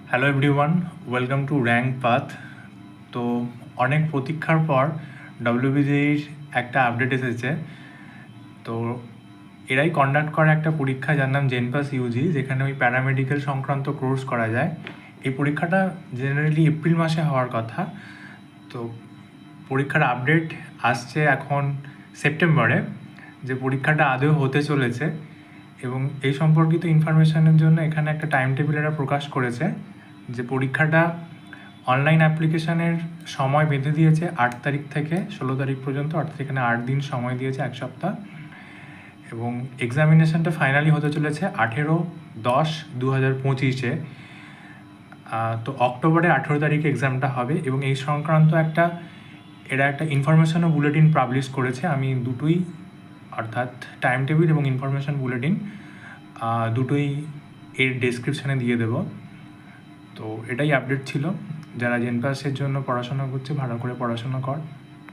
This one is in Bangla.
Hello everyone, welcome to rank path. তো অনেক প্রতীক্ষার পর ডব্লিউবিজির একটা আপডেট এসেছে। তো এরাই কন্ডাক্ট করে একটা পরীক্ষা যার নাম জেনপাস ইউজি, যেখানে ওই প্যারামেডিক্যাল সংক্রান্ত কোর্স করা যায়। এই পরীক্ষাটা জেনারেলি এপ্রিল মাসে হওয়ার কথা। তো পরীক্ষার আপডেট আসছে এখন সেপ্টেম্বরে, যে পরীক্ষাটা আদৌ হতে চলেছে। এবং এই সম্পর্কিত ইনফরমেশনের জন্য এখানে একটা টাইম টেবিল এরা প্রকাশ করেছে, যে পরীক্ষাটা অনলাইন অ্যাপ্লিকেশানের সময় বেঁধে দিয়েছে 8 তারিখ থেকে 16 তারিখ পর্যন্ত, অর্থাৎ এখানে 8 দিন সময় দিয়েছে, এক সপ্তাহ। এবং এক্সামিনেশনটা ফাইনালি হতে চলেছে 18/10/2025-এ। তো অক্টোবরে 18 তারিখে এক্সামটা হবে এবং এই সংক্রান্ত এরা একটা ইনফরমেশনও বুলেটিন পাবলিশ করেছে। আমি দুটোই, অর্থাৎ টাইম টেবিল এবং ইনফরমেশন বুলেটিন, দুটোই এর ডেসক্রিপশানে দিয়ে দেব। তো এটাই আপডেট ছিল। যারা জেনপাসের জন্য পড়াশোনা করছে, ভালো করে পড়াশোনা কর।